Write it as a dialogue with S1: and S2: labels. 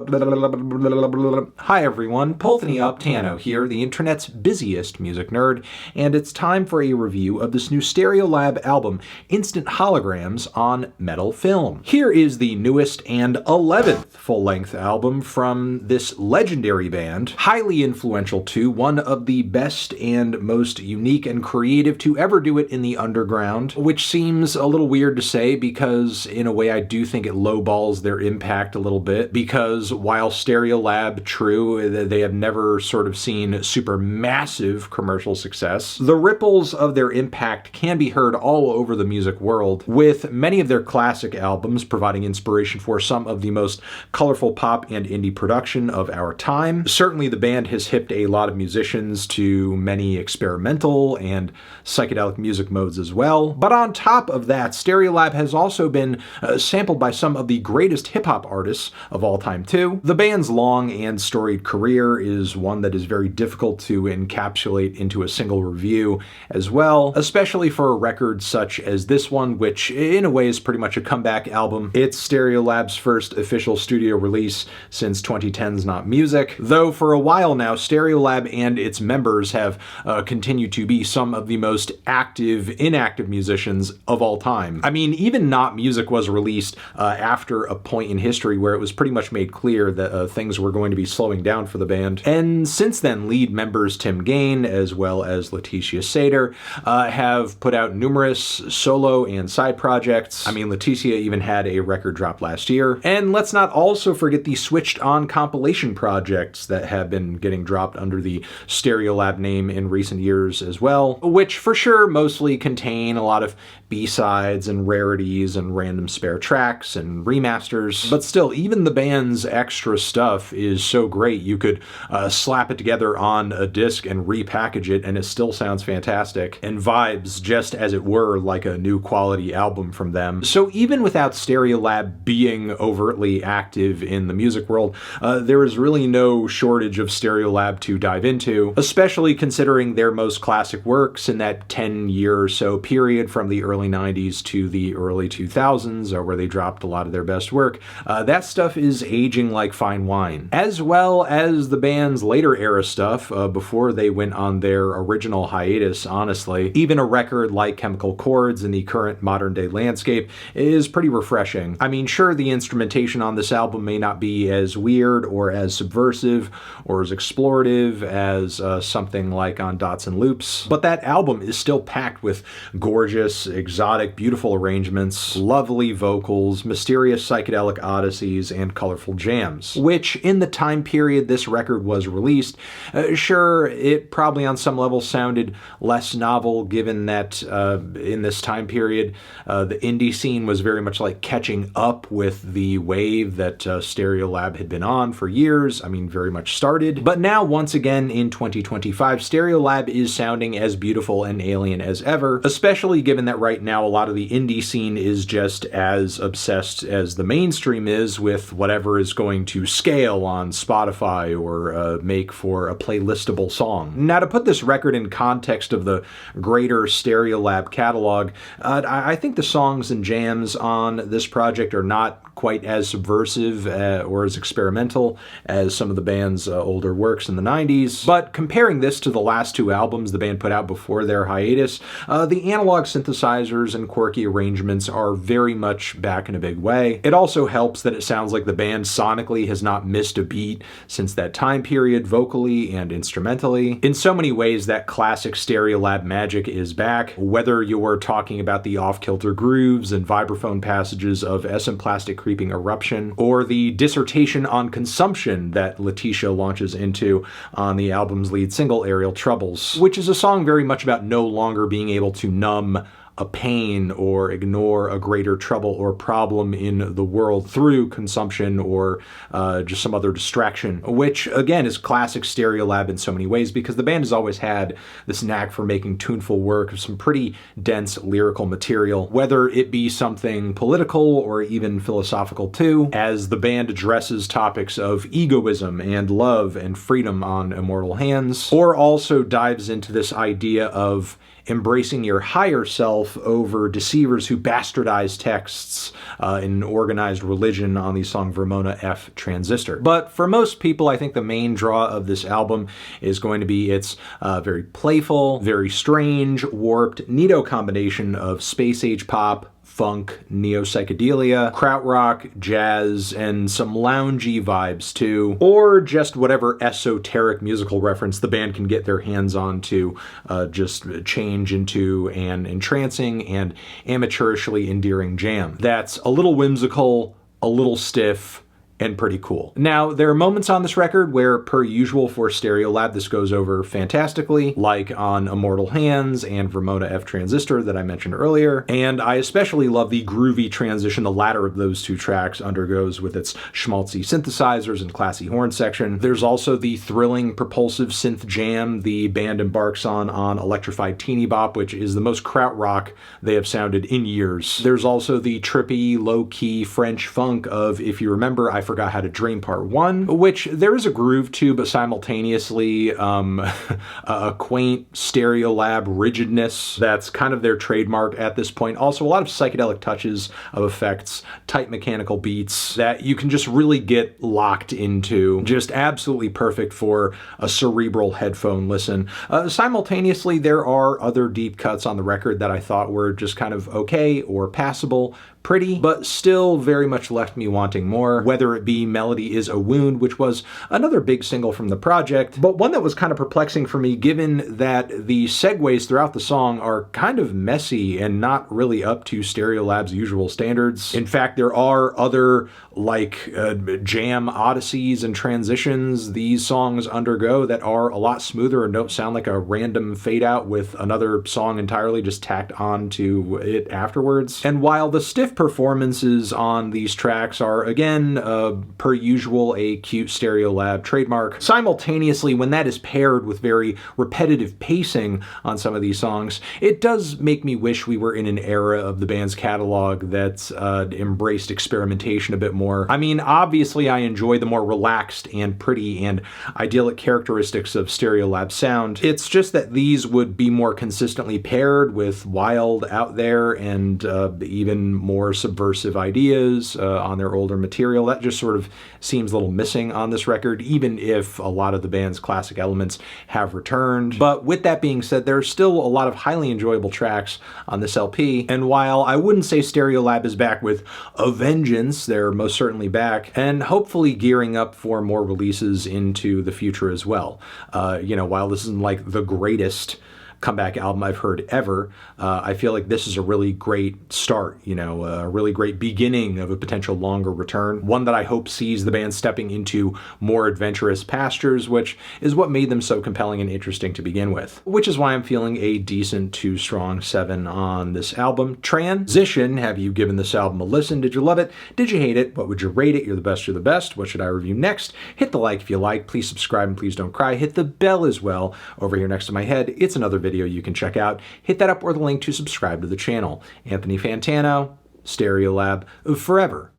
S1: Hi everyone, TEENYBOP here, the internet's busiest music nerd, and it's time for a review of this new Stereolab album, Instant Holograms on Metal Film. Here is the newest and 11th full-length album from this legendary band, highly influential too, one of the best and most unique and creative to ever do it in the underground, which seems a little weird to say because in a way I do think it lowballs their impact a little bit, because while Stereolab, true, they have never sort of seen super massive commercial success, the ripples of their impact can be heard all over the music world, with many of their classic albums providing inspiration for some of the most colorful pop and indie production of our time. Certainly the band has hipped a lot of musicians to many experimental and psychedelic music modes as well, but on top of that, Stereolab has also been sampled by some of the greatest hip-hop artists of all time too. The band's long and storied career is one that is very difficult to encapsulate into a single review as well, especially for a record such as this one, which in a way is pretty much a comeback album. It's Stereolab's first official studio release since 2010's Not Music, though for a while now Stereolab and its members have continued to be some of the most active, inactive musicians of all time. I mean, even Not Music was released after a point in history where it was pretty much made clear that things were going to be slowing down for the band. And since then, lead members Tim Gain as well as Leticia Sater have put out numerous solo and side projects. I mean, Leticia even had a record drop last year. And let's not also forget the switched on compilation projects that have been getting dropped under the Stereolab name in recent years as well, which for sure mostly contain a lot of B-sides and rarities and random spare tracks and remasters. But still, even the band's extra stuff is so great you could slap it together on a disc and repackage it and it still sounds fantastic and vibes just as it were like a new quality album from them. So even without Stereolab being overtly active in the music world, there is really no shortage of Stereolab to dive into, especially considering their most classic works in that 10-year or so period from the early 90s to the early 2000s, where they dropped a lot of their best work. That stuff is aging like fine wine, as well as the band's later era stuff before they went on their original hiatus, honestly. Even a record like Chemical Chords in the current modern day landscape is pretty refreshing. I mean, sure, the instrumentation on this album may not be as weird or as subversive or as explorative as something like on Dots and Loops, but that album is still packed with gorgeous, exotic, beautiful arrangements, lovely vocals, mysterious psychedelic odysseys, and colorful jams, which in the time period this record was released, sure, it probably on some level sounded less novel given that in this time period the indie scene was very much like catching up with the wave that Stereolab had been on for years. I mean, very much started. But now, once again in 2025, Stereolab is sounding as beautiful and alien as ever, especially given that right now a lot of the indie scene is just as obsessed as the mainstream is with whatever is going to scale on Spotify or make for a playlistable song. Now, to put this record in context of the greater Stereolab catalog, I think the songs and jams on this project are not quite as subversive or as experimental as some of the band's older works in the 90s, but comparing this to the last two albums the band put out before their hiatus, the analog synthesizers and quirky arrangements are very much back in a big way. It also helps that it sounds like the band sonically has not missed a beat since that time period, vocally and instrumentally. In so many ways, that classic Stereolab magic is back, whether you're talking about the off-kilter grooves and vibraphone passages of ESEMPLASTIC Creeping Eruption, or the dissertation on consumption that Leticia launches into on the album's lead single, Aerial Troubles, which is a song very much about no longer being able to numb a pain or ignore a greater trouble or problem in the world through consumption or just some other distraction, which again is classic Stereolab in so many ways because the band has always had this knack for making tuneful work of some pretty dense lyrical material, whether it be something political or even philosophical too, as the band addresses topics of egoism and love and freedom on Immortal Hands, or also dives into this idea of embracing your higher self over deceivers who bastardize texts in organized religion on the song Vermona F Transistor. But for most people, I think the main draw of this album is going to be its very playful, very strange, warped, neato combination of space-age pop, funk, neo-psychedelia, krautrock, jazz, and some loungy vibes too, or just whatever esoteric musical reference the band can get their hands on to just change into an entrancing and amateurishly endearing jam that's a little whimsical, a little stiff, and pretty cool. Now, there are moments on this record where, per usual for Stereolab, this goes over fantastically, like on Immortal Hands and Vermona F Transistor that I mentioned earlier, and I especially love the groovy transition the latter of those two tracks undergoes with its schmaltzy synthesizers and classy horn section. There's also the thrilling, propulsive synth jam the band embarks on Electrified TEENYBOP, which is the most krautrock they have sounded in years. There's also the trippy, low-key French funk of, if you remember, I Forgot How to Dream Part 1, which there is a groove to, but simultaneously a quaint Stereolab rigidness that's kind of their trademark at this point. Also a lot of psychedelic touches of effects, tight mechanical beats that you can just really get locked into. Just absolutely perfect for a cerebral headphone listen. Simultaneously, there are other deep cuts on the record that I thought were just kind of okay or passable, pretty, but still very much left me wanting more, whether it be Melody Is a Wound, which was another big single from the project, but one that was kind of perplexing for me given that the segues throughout the song are kind of messy and not really up to Stereolab's usual standards. In fact, there are other like jam odysseys and transitions these songs undergo that are a lot smoother and don't sound like a random fade out with another song entirely just tacked on to it afterwards. And while the stiff performances on these tracks are, again, per usual, a cute Stereolab trademark, simultaneously, when that is paired with very repetitive pacing on some of these songs, it does make me wish we were in an era of the band's catalog that embraced experimentation a bit more. I mean, obviously I enjoy the more relaxed and pretty and idyllic characteristics of Stereolab sound. It's just that these would be more consistently paired with wild, out there, and even more subversive ideas on their older material. That just sort of seems a little missing on this record, even if a lot of the band's classic elements have returned. But with that being said, there's still a lot of highly enjoyable tracks on this LP, and while I wouldn't say Stereolab is back with a vengeance, they're most certainly back, and hopefully gearing up for more releases into the future as well. You know, while this isn't like the greatest comeback album I've heard ever, I feel like this is a really great start, you know, a really great beginning of a potential longer return. One that I hope sees the band stepping into more adventurous pastures, which is what made them so compelling and interesting to begin with. Which is why I'm feeling a decent 2 strong 7 on this album. Transition, have you given this album a listen? Did you love it? Did you hate it? What would you rate it? You're the best, you're the best. What should I review next? Hit the like if you like. Please subscribe and please don't cry. Hit the bell as well over here next to my head. It's another video you can check out. Hit that up or the link to subscribe to the channel. Anthony Fantano, Stereolab, forever.